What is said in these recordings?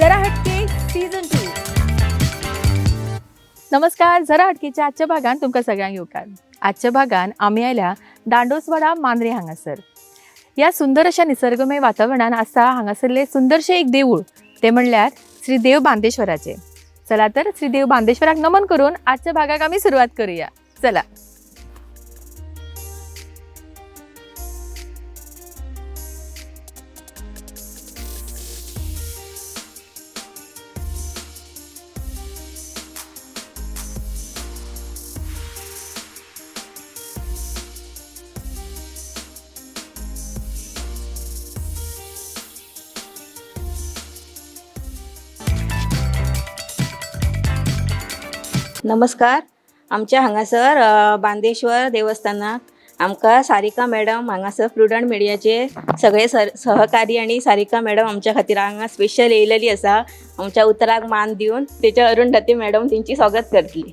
जरा हटके सीझन 2. नमस्कार. जरा हटकेच्या आजच्या भागात तुमकां सगळ्यांक येवकार. आजच्या भागात आमी आयल्या दांडोसवाडा मांद्रे हांगासर. या सुंदर अशा निसर्गमय वातावरणात आसा हांगासरले सुंदरशे एक देऊळ, ते म्हणल्यार श्री देव बांदेश्वराचे. चला तर श्री देव बांदेश्वराक नमन करून आजच्या भागाक आमी सुरुवात करूया. चला. नमस्कार. आमच्या हांगासर बांदेश्वर देवस्थानाक आमकां सारिका मॅडम हांगासर प्रुडंट मिडियाचे सगळे सहकारी आणि सारिका मॅडम आमच्या खातीर हांगा स्पेशल येयलेली आसा. आमच्या उतराक मान दिवन तेच्या अरुंधती मॅडम तेंची स्वागत करतली.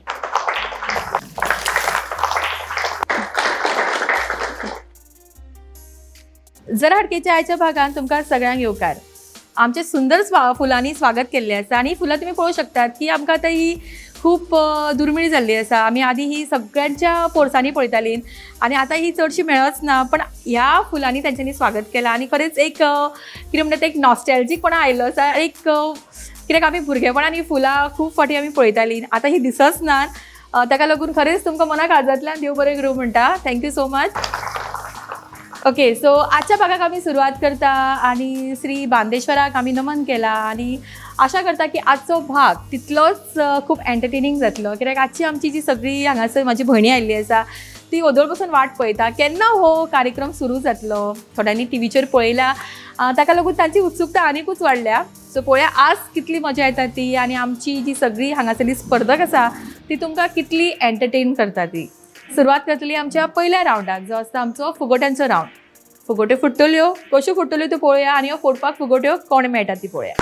जरा हटकेच्या आयच्या भागात तुमकां सगळ्यांक येवकार. आमचे सुंदर फुलांनी स्वागत केल्लें आसा आणि फुलां तुम्ही पळोवंक शकतात की आमकां आतां ही खूप दुर्मिळ जाल्ली आसा. आमी आदी ही सगळ्यांच्या पोरसांनी पळयतालीं आणि आता ही चडशी मेळच ना, पण ह्या फुलांनी तांच्यांनी स्वागत केलां आणि खरेंच एक कितें म्हणटा एक नॉस्टॅल्जिकपणा आयलो आसा. एक कित्याक आमी भुरगेपणान ही फुलां खूब फावटी आमी पळयतालीं, आतां ही दिसच ना. ताका लागून खरेंच तुमकां मनाक आजातल्यान देव बरें करूं म्हणटा. Thank you so much. Okay, so आजच्या भागाक आमी सुरवात करता आणि श्री बांदेश्वराक आमी नमन केला आणि आशा करता की आजचो भाग तितलोच खूप एंटरटेनिंग जातलो, कित्याक आजची आमची जी सगळी हांगासर म्हाजी भयणी आयिल्ली आसा ती ओदोळ पासून वाट पळयता केन्ना हो कार्यक्रम सुरू जातलो. थोड्यांनी टीव्हीचेर पळयला, ताका लागून तांची उत्सुकता आनीकूच वाडल्या. सो पळोवया आज कितली मजा येता ती आणि आमची जी सगळी हांगासरली स्पर्धक आसा ती तुमकां कितली एंटरटेन करता ती. सुरवात करतली आमच्या पहिल्या रावंडाक, जो आसता आमचो फुगोट्यांचो रावंड. फुगोट्यो फुट्टल्यो, कश्यो फुट्टल्यो त्यो पळोवया आणि ह्यो फोडपाक फुगोट्यो कोण मेळटा ती पळोवया.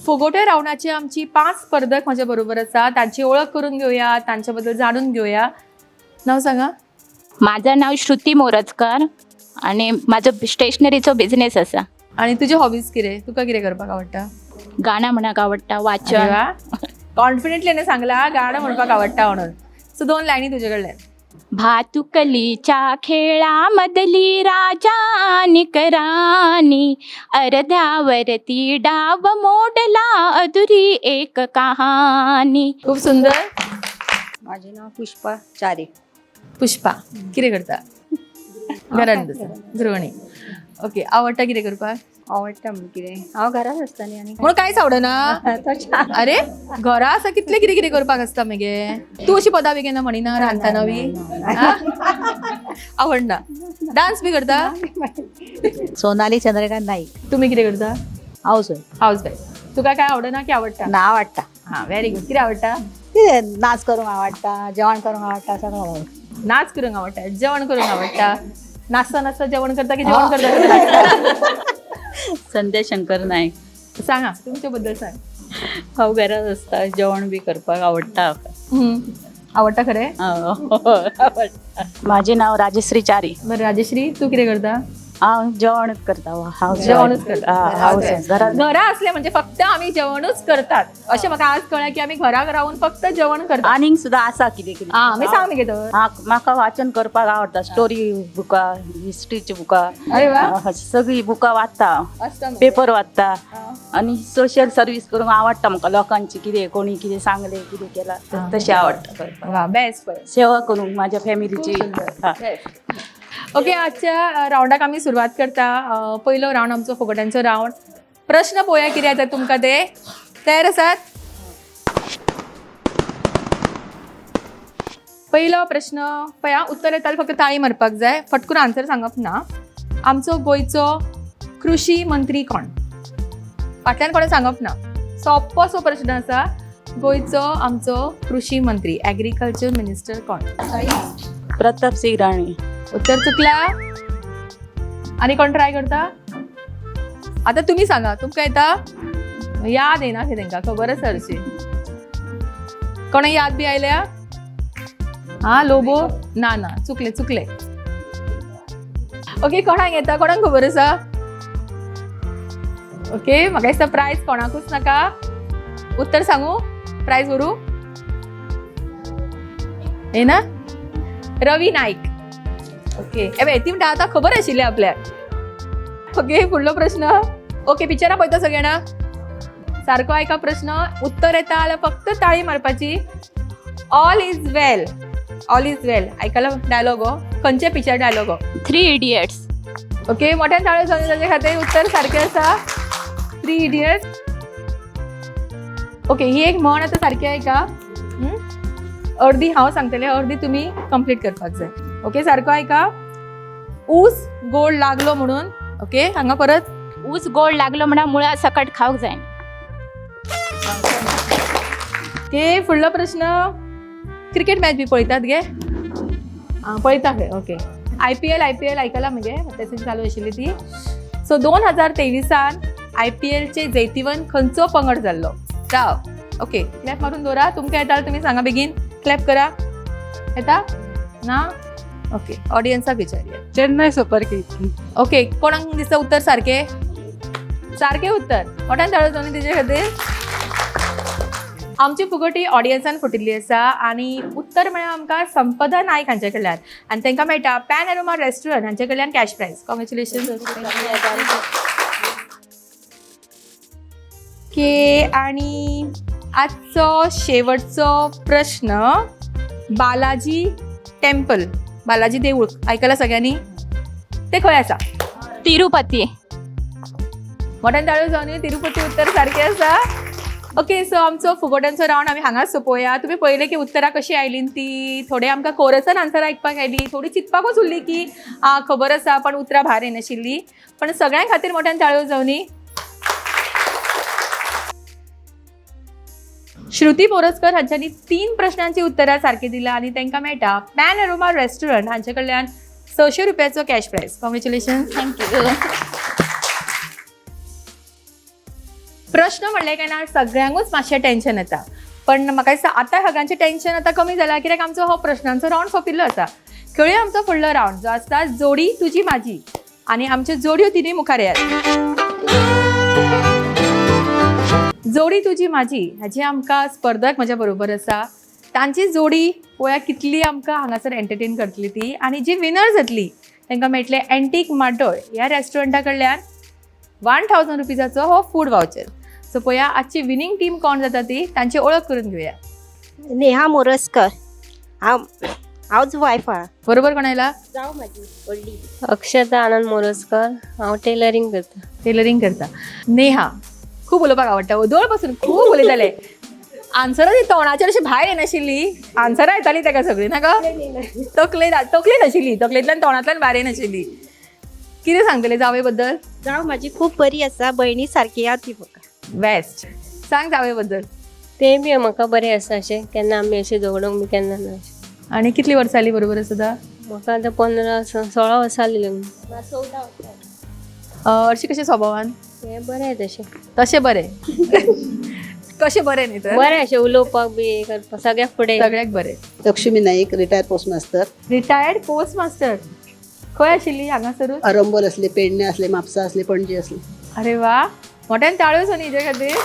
फुगोट्या रावंडाची आमची 5 स्पर्धक म्हाज्या बरोबर आसा. तांची ओळख करून घेवया, तांच्या बद्दल जाणून घेवया. नाव सांगा. माझं नाव श्रुती मोरजकर आणि माझं स्टेशनरीचो बिझनेस असा. आणि तुझे हॉबीज कितें? तुका कितें करपाक आवडटा? गाणं म्हणूक आवडटा, वाचन. कॉन्फिडेंटलीने सांगला गाणं म्हणपाक आवडटा म्हणून. सो 2 लायनी तुझे कडल्यान. भातुकलीच्या खेळामधली राजा निकरानी, अर्ध्यावरती डाव मोडला अधुरी एक कहाणी. खूप सुंदर. माझे नाव पुष्पा चारे. पुष्पा कितें करता? घरात गृहिणी. ओके, आवडटा कितें करपाक? आवडटा म्हणजे कितें हांव घरात आसताली आणि म्हणून कांयच आवडना? अरे घरा आसा कितले कितें कितें करपाक आसता मगे. तू अशी पदां बी केन्ना म्हणिना रांदतना बी? आवडना. डान्स बी करता? सोनाली चंद्रकांत नाईक. तुम्ही कितें करता? House house wife. तुका काय आवडना की आवडटा? ना आवडटा. हां, व्हेरी गुड. कितें आवडटा? कितें नाच करूंक आवडटा, जेवण करूंक आवडटा, सगळं आवडटा. नाच करूंक आवडटा, जेवण करूंक आवडटा. नाचता नाचता जेवण करता की जेवण करता? संध्या शंकर नायक. सांगा तुमच्या बद्दल सांग. हांव घरात असता, जेवण बी करपाक आवडटा. आवडटा खरें? आवडटा. माझे नाव राजश्री चारी. बरं राजश्री, तू कितें करता? हांव जेवणच करता. जेवणच करता. घरात घरा असले म्हणजे फक्त आम्ही जेवणच करतात अशें म्हाका आज कळ्ळें की आमी घराक रावून फक्त जेवण करतात. आनीक सुद्धा आसा कितें कितें. मी सांग मगे तर. म्हाका वाचन करपाक आवडटा. स्टोरी बुकां, हिस्ट्रीची बुकां, अरे वा, सगळी बुकां वाचता. असता मगे. पेपर वाचता आणि सोशल सर्वीस करूंक आवडटा म्हाका. लोकांची कितें कोणी कितें सांगलें कितें केलां तशें आवडटा करपाक. वा, बेस्ट पळय. सेवा करूंक माझ्या फॅमिलीची. ओके, आजच्या रावंडाक आमी सुरवात करता. पयलो रावंड आमचो फुगोट्यांचो रावंड. प्रश्न पळोवया कितें येता तुमकां ते. तयार आसात? पयलो प्रश्न पळया, उत्तर येताले फक्त ताळी मारपाक जाय. फटकून आन्सर सांगप ना. आमचो गोंयचो कृषी मंत्री कोण? फाटल्यान कोणें सांगप ना. सोप्पोसो प्रश्न आसा. गोंयचो आमचो कृषी मंत्री, एग्रीकल्चर मिनिस्टर कोण? प्रताप सिंग राणे. उत्तर चुकला. आणि कोण ट्राय करता? आता तुम्ही सांगा, तुमकां येता? याद येना की तांकां खबर आसा हरशी. कोणा याद बी आयल्या? हा, लोबो? ना ना, चुकले चुकले. ओके, कोणाक येता? कोणाक खबर आसा? ओके म्हाका दिसता प्रायज कोणाकूच नाका. उत्तर सांगू प्रायज व्हरू ना रवी नाईक. ओके एवे ती म्हणटा आतां खबर आशिल्लें आपल्याक. ओके फुडलो प्रश्न. ओके पिक्चरां पळयता सगळे जाणां सारको आयका प्रश्न. उत्तर येता जाल्यार फक्त ताळी मारपाची. All is well. All is well आयकला डायलॉग हो खंयचे पिक्चर डायलॉग हो? 3 Idiots. ओके मोठ्यान ताळ्यो जावन ताचे खातीर उत्तर सारकें आसा. 3 Idiots. ओके ही एक म्हण आतां सारकी आयका. अर्दी हांव सांगतलें अर्दी तुमी कंप्लीट करपाक जाय. ओके सारको आयका. ऊस गोड लागलो म्हणून. ओके हांगा परत ऊस गोड लागलो म्हणा मुळा सकट खावंक जाय. ओके फुडलो प्रश्न. क्रिकेट मॅच बी पळयतात गे? पळयता गे. ओके IPL आयकला मगे त्याची चालू आशिल्ली ती. सो 2023 IPLचे जैतिवंत खंयचो पंगड जाल्लो? राव ओके क्लॅप मारून दवरा. तुमकां येता जाल्यार तुमी सांगा बेगीन. क्लॅप करा. येता ना? ओके ऑडियन्साक विचारया. Chennai super kings. ओके कोणाक दिसता उत्तर सारकें? सारकें उत्तर. मोठ्यान ताळयो जावन तेजे खातीर. आमची फुगटी ऑडियन्सान फुटिल्ली आसा आनी उत्तर म्हळ्यार आमकां संपदा नायक हांचे कडल्यान आनी तांकां मेळटा पॅनोरमा रेस्टॉरंट हांचे कडल्यान कॅश प्रायज. कॉंग्रॅच्युलेशन. ओके आनी आजचो शेवटचो प्रश्न. बालाजी टेम्पल बालाजी देवूळ आयकलां सगळ्यांनी? ते खंय आसा? तिरुपती. मोठ्यान ताळयो जावन तिरुपती उत्तर सारकें आसा. ओके सो आमचो फुगोट्यांचो रावंड आमी हांगाच सोंपोवया. तुमी पळयलें की उत्तरां कशी आयलीं ती. थोडे आमकां कोरसान आन्सर आयकपाक आयली. थोडी चिंतपाकूच उरली की खबर आसा पण उतरां भायर येनाशिल्ली. पण सगळ्यां खातीर मोठ्यान ताळयो जावनी. श्रुती मोरजकर हांच्यांनी 3 प्रश्नांची उत्तरां सारकी दिला आनी तांकां मेळटा पॅनोरमा रेस्टॉरंट हांचे कडल्यान 600 रुपयाचो कॅश प्रायज. कॉंग्रॅच्युलेशन. थँक्यू. प्रश्न म्हणले काय ना सगळ्यांकूच मातशें टेन्शन येता. पण म्हाका दिसता आतां सगळ्यांचें टेन्शन आतां कमी जालां कित्याक आमचो हो प्रश्नांचो रावंड सोंपिल्लो आसा. खेळुया आमचो फुडलो रावंड जो आसता जोडी तुजी म्हाजी. आनी आमच्यो जोडयो तिनूय मुखार येयात. जोडी तुजी म्हाजी हाजी आमकां स्पर्धक म्हज्या बरोबर आसा. तांची जोडी पळोवया कितली आमकां हांगासर एंटरटेन करतली ती. आनी जी विनर जातली तांकां मेळटले एंटीक मार्टोळ ह्या रेस्टॉरंटा कडल्यान 1000 रुपीजाचो हो फूड वावचर. सो पळोवया आजची विनिंग टीम कोण जाता ती तांची ओळख करून घेवया. नेहा मोरजकर. हांवच वायफ आहा. बरोबर कोण आयला? जावं म्हाजी व्हडली. अक्षता आनंद मोरजकर. हांव टेलरिंग करता. टेलरिंग करता. नेहा खूब उलोवपाक आवडटा. वदळ पासून खूब उलयताले. आन्सरां तोंडाचेर अशी भायर येनाशिल्ली. आन्सरां येताली ताका सगळीं नाका तकले नाशिल्ली. तकलेंतल्यान तोंडांतल्यान भायर येनाशिल्ली. कितें सांगतले जावे बद्दल? जावं म्हाजी खूब बरी आसा. भयणी सारकी आहा ती म्हाका. बेस्ट. सांग जावे बद्दल. ते बी म्हाका बरें आसा अशें. केन्ना आमी अशें झगडोंक बी केन्ना ना. आनी कितली वर्सां जाली बरोबर आसा? म्हाका आतां 16 वर्सां जाली लग्न. हरशीं कशें स्वभावान? हें बरें तशें. तशें बरें. कशें बरें न्ही तर? बरें अशें उलोवपाक बी हें करपाक सगळ्याक फुडें. सगळ्याक बरें. Lakshmi Naik retired post master. Retired post master. खंय आशिल्ली हांगासरूच? अरंबोल असले, पेडणे असले, म्हापसा असले, पणजी असले. अरे वा मोठ्यान ताळ्यो न्ही हेजे खातीर.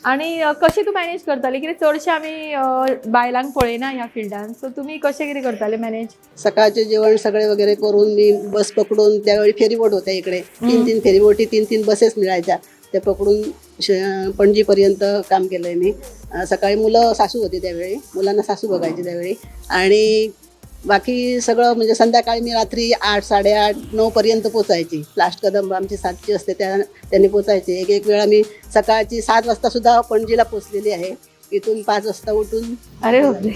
आनी कशें तूं मॅनेज करताली कित्याक चडशें आमी बायलांक पळयना ह्या फिल्डान. सो तुमी कशें कितें करताले मॅनेज? सकाळचे जेवण सगळे वगैरे करून मी बस पकडून त्यावेळी फेरीबोट होत्या इकडे. 3 फेरीबोटी 3 बसेस मिळायच्या. ते पकडून पणजीपर्यंत काम केलंय मी. सकाळी मुलं सासू होती त्यावेळी. मुलांना सासू बघायची त्यावेळी. आणि बाकी सगळं म्हणजे संध्याकाळी मी रात्री 8, 8:30, 9 पर्यंत पोचायची. लास्ट कदंब आमची 7ची असते त्यांनी पोचायची. एक वेळा मी सकाळची 7 वाजता सुद्धा पणजीला पोचलेली आहे. इथून 5 वाजता उठून. अरे बापरे.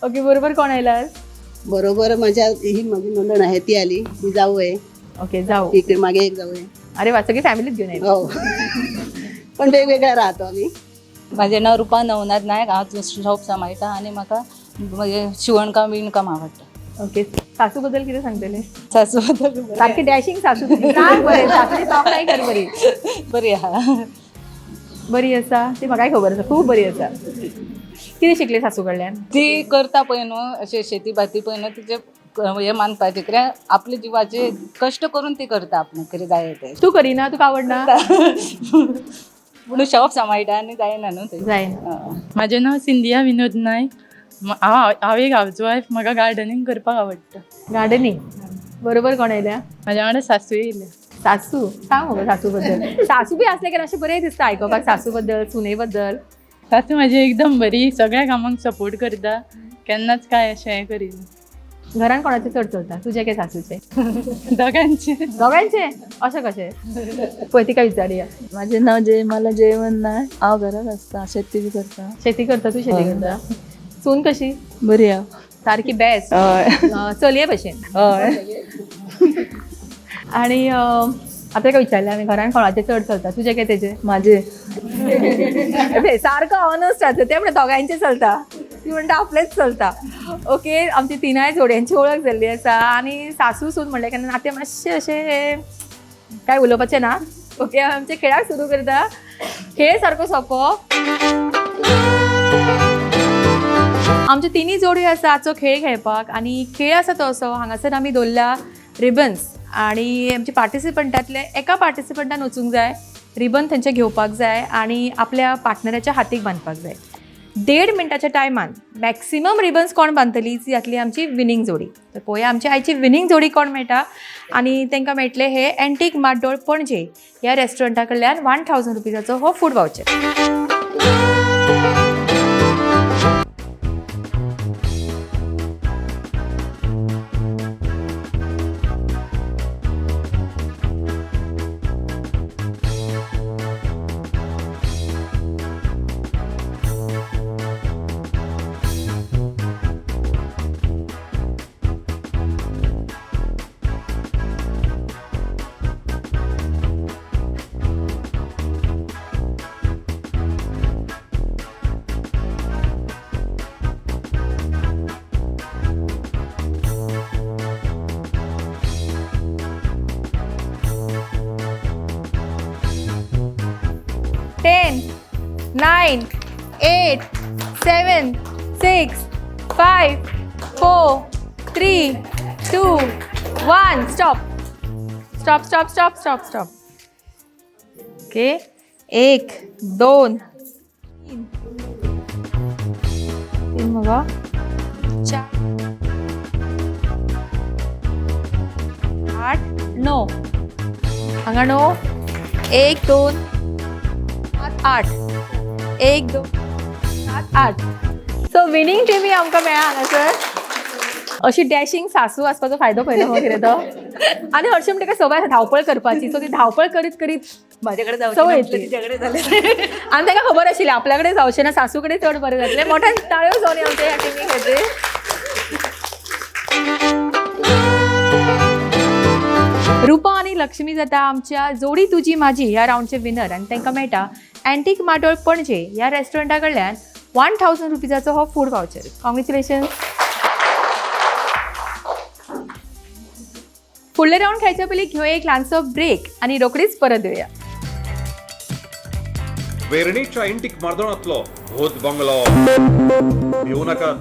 ओके बरोबर कोण आयला? बरोबर माझी नंदण आहे ती आली. मी जाऊ आहे. ओके जाऊ. इकडे मागे एक जाऊ आहे. अरे वा सगळी फॅमिलीच घेऊन येईल. हो पण वेगवेगळ्या राहतो आम्ही. म्हजें नांव रुपा नवनाथ नायक. हांव शॉप सांबाळटा आनी म्हाका म्हणजे शिवणकाम विणकाम आवडटा. ओके सासू बद्दल कितें सांगतले? सासू बद्दल सारकी डॅशिंग सासू सांग बरें. सासूची टॉप नाही कर बरी. बरी आहा. बरी आसा ती म्हाकाय खबर आसा खूब बरी आसा. कितें शिकले सासू कडल्यान? ती करता पळय न्हू अशें शेती भाती पळय न्हू तिचे हे मानपाचे कित्याक आपले जिवाचे कष्ट करून ती करता आपण कितें जाय ते तू करिना, तुका आवडना? पूण शॉप सांबाळटा आनी जायना न्हू ते जायन. माझे नाव सिंधिया विनोद नायक. हांव एक हाऊसवायफ. म्हाका गार्डनिंग करपाक आवडटा. गार्डनिंग बरोबर कोण येयल्या? म्हाज्या वांगडा सासू येयल्या. सासू सांग मगो सासू बद्दल. सासू बी असले की अशें बरें दिसता आयकोपाक सासू बद्दल, सुने बद्दल. सासू म्हाजी एकदम बरी, सगळ्या कामाक सपोर्ट करता, केन्नाच काय अशें हें करिना. घरान कोणाचे चड चलता, तुजे काय सासूचे? दोगांचे. दोगांचे? अशें कशें? पळय तिका विचारया. माझे नाव जयमाला जयवंत नायक. हांव घरात आसता, शेती बी करता. शेती करता तू? शेती करता. सून कशी? बरी हांव. सारकी बेस्ट. हय चलये भशेन. हय. आणि आता काय विचारलें आमी, घरान कोणाचे चड चलता, तुजे काय तेजे? माझे सारखं ऑनस्ट आसा ते म्हणजे दोगांचे चलता, ती म्हणटा आपलेच चलता. ओके, आमची तिनाय जोड्यांची ओळख जाल्ली आसा. आणि सासू सून म्हणलें की नातें मातशें अशें काय उलोवपाचें ना. ओके, आमचे खेळाक सुरू करता. खेळ सारको सोंपो. आमच्यो तिनी जोड्यो आसा आजचो खेळ खेळपाक. आणि खेळ आसा तो असो, हांगासर आमी दवरला रिबन्स. आणि आमचे पार्टिसिपंटांतले एका पार्टिसिपंटान वचूंक जाय, रिबन तेंचे घेवपाक जाय आणि आपल्या पार्टनराच्या हातीक बांदपाक जाय. 1.5 मिनटाच्या टायमान मॅक्सिमम रिबन्स कोण बांदतली ती जातली आमची विनींग जोडी. तर पळोवया आमची आयची विनींग जोडी कोण मेळटा. आणि तांकां मेळटले हे एंटीक माड्डोळ पणजे ह्या रेस्टॉरंटा कडल्यान 1000 रुपयाचो हो food voucher. Ten, 9, 8, 7, 6, 5, 4, 3, 2, 1. Stop. Stop, stop, stop, stop, stop. Okay, 1, 2, 3 बघा, 4, 8, 9. हांगा 9, 1, 2, 8, 1, 2, 7, 8. सो विनींग टीम ही आमकां मेळ्ळा हांगासर. अशी डॅशिंग सासू आसपाचो फायदो पळयलो हो कितें तो. आनी हरशीं म्हणटा सवय आसा धांवपळ करपाची, सो ती धांवपळ करीत करीत माझ्याकडे सवय जाऊ येतली. तिच्याकडे झाले. आनी ताका खबर आशिल्लें आपल्या कडेन जावचें ना, सासू कडेन चड बरें जातलें. मोठ्यान ताळयो जावन आमच्या ह्या टिमी खातीर. रुपा आणि लक्ष्मी जाता आमच्या जोडी तुजी माझी ह्या राऊंडचे विनर. आणि तांकां मेळटा एंटीक माडोळ पणजे ह्या रेस्टॉरंटा कडल्यान 1000 रुपयाचो हो फूड वाउचर. कॉंग्रॅच्युलेशन. फुडले राऊंड खेळच्या पयलीं घेवया एक ल्हानसो ब्रेक आणि रोकडीच परत येवया. वेर्णेच्या एंटीक मार्दोळांतलो भूत बंगलो. भिवू नाकात.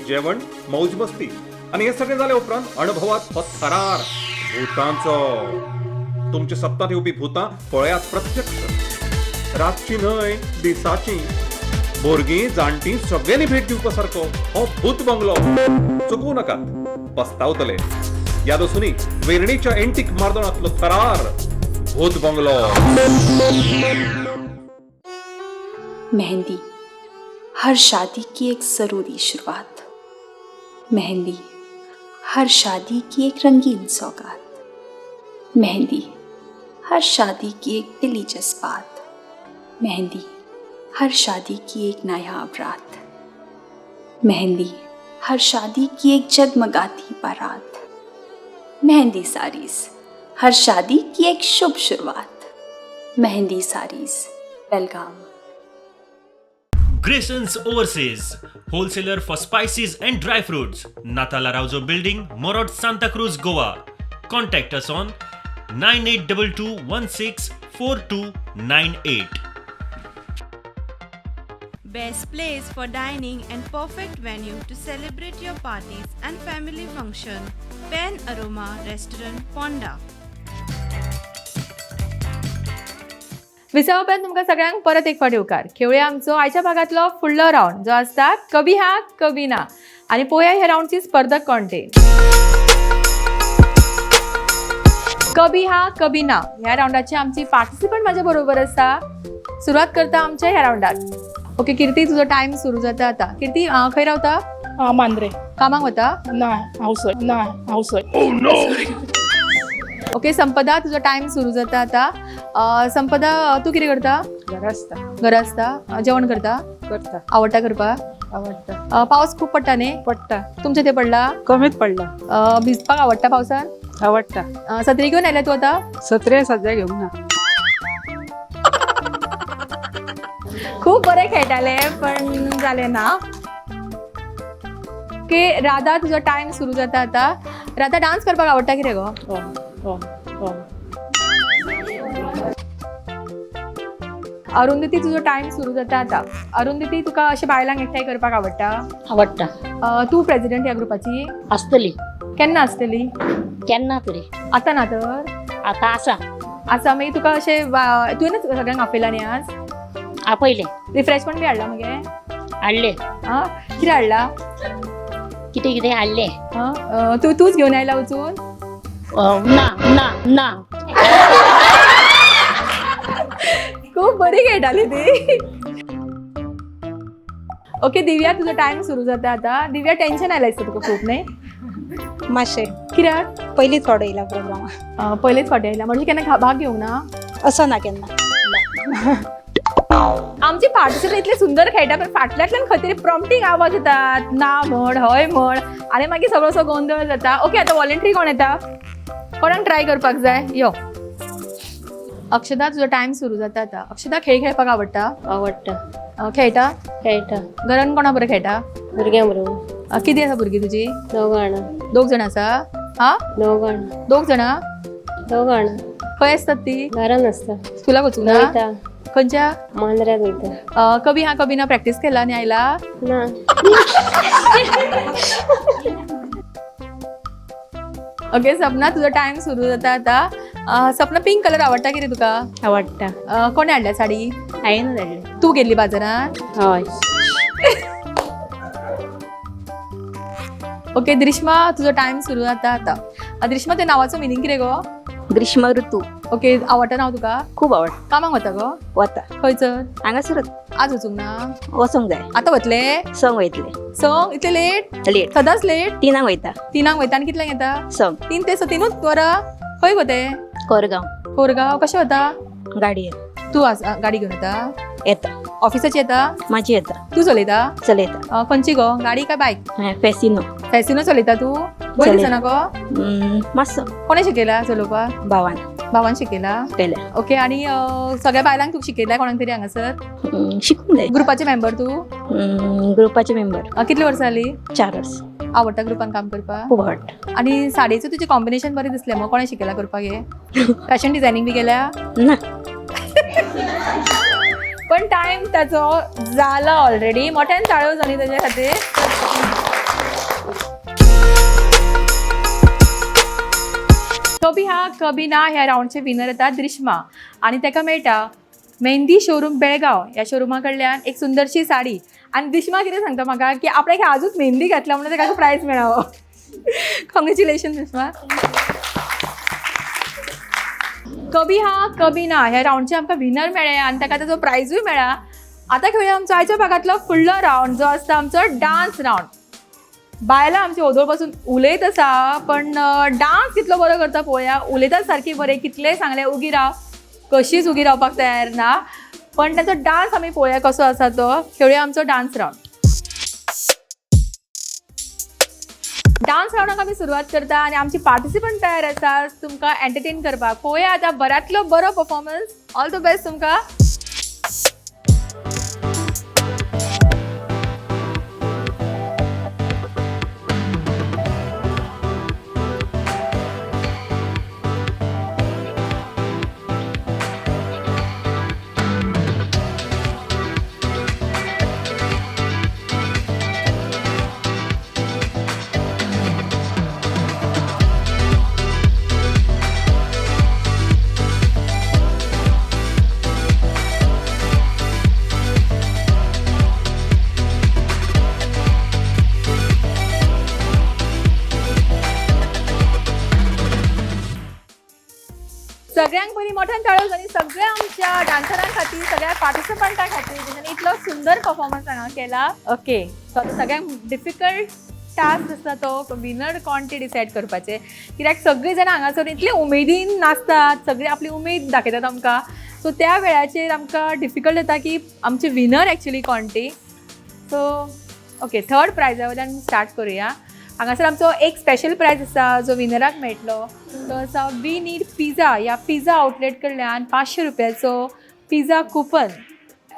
जेवण, मौज मस्ती आणि हे सगळे जाले उपरांत अनुभवात हो थरार भूतांचो. तुमचे सप्तांत येवपी भूतां पळयात प्रत्यक्ष. रातची न्हय, दिसाची. भुरगीं जाणटीं सगळ्यांनी भेट दिवपा सारको हो भूत बंगलो. चुकवू नाकात, पस्तावतले. याद आसूनी वेर्णेच्या एंटीक मार्दोळांतलो थरार भूत बंगलो. मेहंदी हर शादी की एक ज़रूरी शुरुआत. मेहंदी हर शादी की एक रंगीन सौगात. मेहंदी हर शादी की एक दिली जज्बात. मेहंदी हर शादी की एक नायाब रात. मेहंदी हर शादी की एक जगमगाती बारात. मेहंदी साड़ीज़ हर शादी की एक शुभ शुरुआत. मेहंदी साड़ीज़, बेलगाम. Grayson's Overseas, wholesaler for spices and dry fruits. Natal Araujo Building, Morod, Santa Cruz, Goa. Contact us on 9822164298. Best place for dining and perfect venue to celebrate your parties and family function. Pen Aroma Restaurant, Ponda. विसावप्यान तुमकां सगळ्यांक परत एक फावटी येवकार. खेळुया आमचो आयच्या भागातलो फुडलो round जो आसता कभी हा कभी ना. आनी पळोवया ह्या रावंडची स्पर्धक कोण ते. कभी हा कभी ना ह्या रावंडाची आमची पार्टिसिपंट माझ्या बरोबर आसा. सुरुवात करता आमच्या ह्या रावंडात. ओके कीर्ती, तुजो टाइम सुरू जाता आता. कीर्ती खंय रावता? मांद्रे. कामाक वता? ना हाऊस ओके संपदा, तुजो टाइम सुरू जाता आता. संपदा, तू कितें करता? घरा आसता. जेवण करता? आवडटा करपाक? आवडटा. पावस खूप पडटा न्ही? पडटा. तुमचे ते पडला? कमीच पडला. भिजपाक आवडटा पावसान? आवडटा. सत्री घेऊन आयल्या तू आता? सत्रे सध्या घेऊन ना. खूप बरे खेळटाले पण झाले ना. ओके राधा, तुझा टाइम सुरू जाता आता. राधा, डान्स करपाक आवडटा कितें गो? अरुंधती, तुझो टाइम सुरू जाता आता. अरुंधती, तुका अशें बायलांक एकठांय करपाक आवडटा? आवडटा. तू प्रेसिडेंट ह्या ग्रुपाची? असतली. केन्ना आसतली? केन्ना तरी. आतां ना तर? आता आसा. मागीर तुका अशें तुवेंच सगळ्यांक आपयला न्ही आज? आपयले. रिफ्रेशमेंट बी हाडला मगे? हाडले. कितें हाडला? कितें कितें हाडले. तूच घेवन आयला वचून? ना ना ना. खूप बरी खेळटाली ती. ओके दिव्या, तुझा टाइम सुरू जाता आता. दिव्या, टेन्शन आयला दिसता तुका खूप न्ही? मातशें कित्याक? पयलींच फावट येयला प्रोग्रामाक. पयलेच फावटी आयला म्हणजे केन्ना भाग घेवंक ना? असो ना केन्ना. आमची पार्टिसिपेंट इतले सुंदर खेळटा पण फाटल्यातल्यान खंय तरी प्रॉम्प्टिंग आवाज येतात. ना म्हण, हय म्हण आनी मागीर सगळो गोंधळ जाता. ओके आता वॉलंटरी कोण येता? कोणाक ट्राय करपाक जाय? यो. अक्षदा, तुजो टाइम सुरू जाता आता. अक्षदा, खेळ खेळपाक आवडटा? आवडटा. खेळटा? खेळटा. घरान कोणा बरें खेळटा? भुरग्यां बरोबर. किती आसा भुरगीं तुजी? 9 जाणां. 2 जाण आसा? 9 जाणां. 2 जाणां? 9 जाणां. खंय आसतात ती? घरान आसता. स्कुलाक वचूंक ना? वयता. खंयच्या? मांद्र्यात वयता. कभी हा कभी ना प्रॅक्टीस केला आनी आयला? ना. ओके सपना, तुजो टाइम सुरू जाता आता. सपना, पिंक कलर आवडटा कितें तुका? आवडटा. कोणे हाडल्या साडी? हांवें धाडले. तू गेल्ली बाजारात? हय. ओके ग्रीष्मा, तुजो टाइम सुरू जाता आता. ग्रीष्मा, ते नावाचो मिनींग कितें गो? ग्रीष्म ऋतू. ओके आवडटा नाव तुका? खूब आवड. कामाक वता गो? वता. खंयसर? हांगासरूच. आज वचूंक ना? वचूंक जाय. आतां वतले? संग वयतले. संग इतले लेट? लेट. सदांच लेट? 3 वयता. 3 वयता आनी कितल्यांक येता? संग. 3 ते 3च वरां? खंय गो ते? कोरगांव. कोरगांव. कशें वता? गाडयेन. तू गाडी घेवन येता? येता. ऑफिसाची येता? माझी येता. तू चलयता? चलयता. खंयची गो गाडी काय बायक? फेसिनो. फेसिनो चलयता तू? बरी दिसना गो? मातसो. कोणे शिकयला चलोवपाक? भावान. भावान शिकयला? केल्या. ओके आनी सगळ्या बायलांक तू शिकयला कोणाक तरी हांगासर? शिकूंक जाय. ग्रुपाचे मेंबर तू? ग्रुपाचे मेंबर. कितली वर्सां जाली? 4 वर्स. आवडटा ग्रुपान काम करपाक? खूब आवडटा. आनी साडयेचो तुजें कॉम्बिनेशन बरें दिसलें मग कोणे शिकयला करपाक हे? फॅशन डिझायनिंग बी केल्या? ना. पण टाइम त्याचो जाला ऑलरेडी. मोठ्यान ताळयो जाली ताच्या खातीर. कभी हा कभी ना ह्या राऊंडचे विनर येता ग्रीष्मा आणि ताका मेळटा मेहंदी शोरूम बेळगाव या शोरूमा कडल्यान एक सुंदरशी साडी. आणि ग्रीष्मा कितें सांगता म्हाका की आपल्याक आजूच मेहंदी घातला म्हणून ताका प्रायज मेळावो. कॉंग्रॅच्युलेशन ग्रीष्मा. कभी हा कभी ना ह्या राऊंडचे आमकां विनर मेळ्ळे आणि ताका ताजो प्रायजूय मेळ्ळा. आता खेळुया आमचो आयच्या भागातलो फुडलो राऊंड जो आसता आमचो डान्स राऊंड. बायलां आमची ओदोळ पासून उलयत आसा पण डान्स कितलो बरो करता पळोवया. उलयतात सारकी बरें, कितलेय सांगलें उगी राव, कशीच उगी रावपाक तयार ना. पण ताचो डान्स आमी पळोवया कसो आसा तो. खेळुया आमचो डान्स राऊंड. डान्स राऊंडाक आमी सुरवात करता आणि आमची पार्टिसिपंट तयार आसा तुमकां एंटरटेन करपाक. पळोवया आतां बऱ्यांतलो बरो परफॉर्मन्स. ऑल द बेस्ट तुमकां. सगळ्यांक बरी मोठ्यान ताळो आनी सगळ्या आमच्या डान्सरां खातीर सगळ्या पार्टिसिपंटां खातीर जेणे इतलो सुंदर परफॉर्मन्स हांगा केला. ओके, सो आतां सगळ्यांक डिफिकल्ट टास्क आसता तो विनर कोण ते डिसायड करपाचें, कित्याक सगळीं जाणां हांगासर इतले उमेदीन नाचतात, सगळीं आपली उमेद दाखयतात आमकां. सो त्या वेळाचेर आमकां डिफिकल्ट जाता की आमचे विनर एक्चुअली कोण ती. सो ओके, थर्ड प्रायजा वयल्यान स्टार्ट करुया. हांगासर आमचो एक स्पेशल प्रायज आसा जो विनराक मेळटलो. तो आसा वी नीड पिझ्झा ह्या पिझ्झा आउटलेट कडल्यान 500 रुपयाचो पिझ्झा कुपन.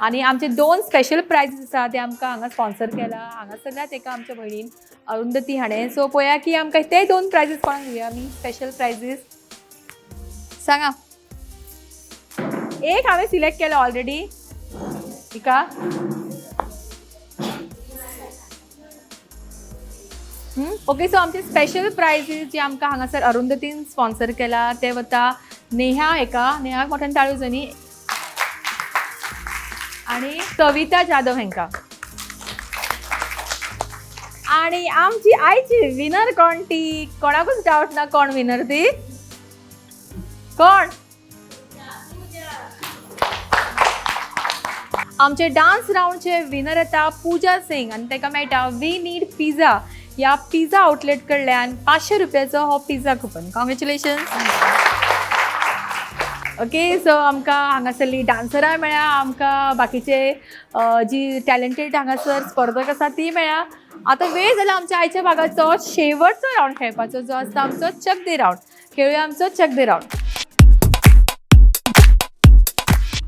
आनी आमचे 2 स्पेशल प्रायजीस आसा ते आमकां हांगा स्पॉन्सर केला. हांगासरल्याच एका आमच्या भयणीन अरुंधती हाणें. सो पळोवया की आमकां ते 2 प्रायजीस कोणाक दिवया आमी स्पेशल प्रायजीस. सांगा. एक हांवें सिलेक्ट केला ऑलरेडी. इका ओके, सो आमचे स्पेशल प्रायजीस जे आमकां हांगासर अरुंधतीन स्पॉन्सर केला ते वता नेहा. नेहाक मोठ्यान ताळयो जणी. आणि कविता जाधव हेंका. आणि आमची आयची विनर कोण ती, कोणाकूच डाऊट ना कोण विनर ती. कोण? आमचे डान्स राऊंडचे विनर येता पूजा सिंग आणि ताका मेळटा वी नीड पिझ्झा ह्या पिझ्झा आउटलेट कडल्यान 500 रुपयाचो हो pizza coupon. Congratulations. Okay, so आमकां हांगासरली डान्सरां मेळ्ळा, आमकां बाकीचे जी टॅलंटेड हांगासर स्पर्धक आसा ती मेळ्ळा. आतां वेळ जाला आमच्या आयच्या भागाचो शेवटचो राऊंड खेळपाचो जो आसता आमचो चक दे राऊंड. खेळुया आमचो चक दे राऊंड.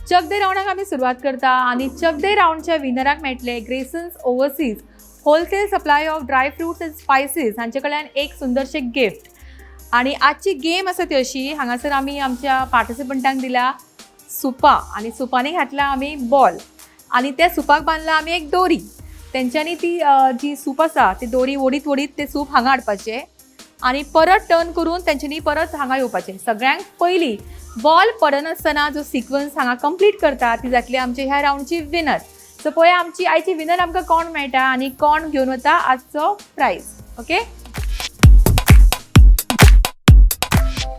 चक दे राऊंडाक आमी सुरवात करता आनी चक दे राऊंडच्या विनराक मेळटले Graysons overseas wholesale supply of dry fruits and spices हांचे कडल्यान एक सुंदरशें गिफ्ट. आणि आजची गेम आसा ती अशी, हांगासर आमी आमच्या पार्टिसिपंटांक दिला सुपां आनी सुपांनी घातला आमी बॉल आनी त्या सुपाक बांदला आमी एक दोरी. तेंच्यांनी ती जी सूप आसा ती दोरी ओडीत ओडीत ते सूप हांगा हाडपाचें आनी परत टर्न करून तेंच्यांनी परत हांगा येवपाचें. सगळ्यांक पयलीं बॉल पडनासतना जो सिक्वन्स हांगा कंप्लीट करता ती जातली आमची ह्या राऊंडची विनर. सो पळया आमची आयची विनर आमकां कोण मेळटा आनी कोण घेवन वता आजचो prize. Okay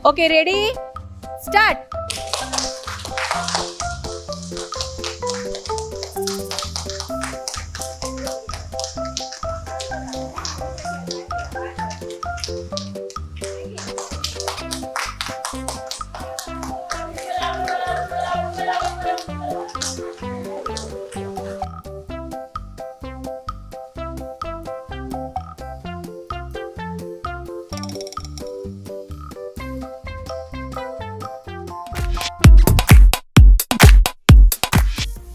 okay, ready, start.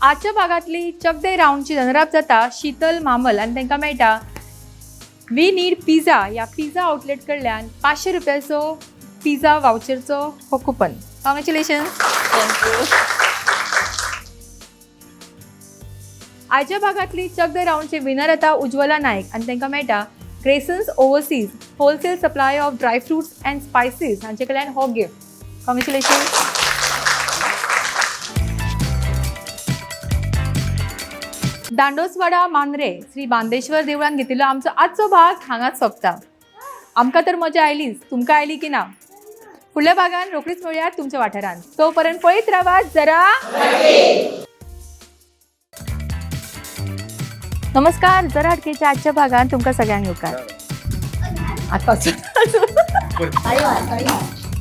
आजच्या भागातली चक दे राऊंडची रनरअप जाता शीतल मामल आणि तांकां मेळटा वी नीड पिझ्झा ह्या पिझ्झा आउटलेट कडल्यान 500 रुपयाचो पिझ्झा वाउचरचो हो कुपन. कॉंग्रॅच्युलेशन्स. थँक्यू. आयच्या भागातली चक दे राऊंडचे विनर येता उज्ज्वला नायक आणि तांकां मेळटा Graysons overseas wholesale supply of dry fruits and spices हांचे कडल्यान हो गिफ्ट. कॉंग्रॅच्युलेशन्स. दांडोसवाडा मांद्रे श्री बांदेश्वर देवळान घेतिल्लो आमचो आजचो भाग हांगाच सोंपता. आमकां तर मजा आयलीच, तुमकां आयली की ना? फुडल्या भागान रोखडीच मेळुया तुमच्या वाठारांत. तो पर्यंत पळयत रावात जरा. नमस्कार, जरा हटकेच्या आजच्या भागान तुमकां सगळ्यांक येवकार.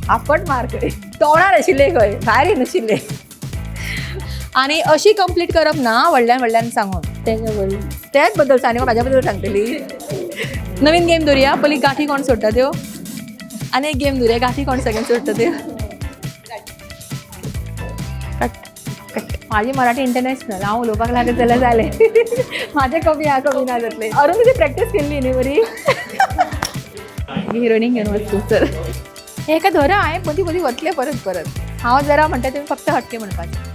आपट मार्क तोंडार आशिल्ले खंय, भायर येनाशिल्ले आणि अशी कंप्लीट करप ना व्हडल्यान सांगून त्याच बद्दल सांग. म्हाज्या बद्दल सांगतली. नवीन गेम धरुया. पयली गाठी कोण सोडटा त्यो आनी एक गेम धरुया गाठी कोण सगळ्यांक सोडटा त्यो. माझी मराठी इंटरनॅशनल हांव उलोवपाक लागत जाल्यार जालें. म्हाजें कमी ना जातलें. अरुण तुजी प्रॅक्टीस केल्ली न्ही बरी. हिरोईनीक घेवन वचूं तर हेका धरा. हांवें मदीं वतलें परत. हांव जरा म्हणटा तुमी फक्त हटके म्हणपाचें.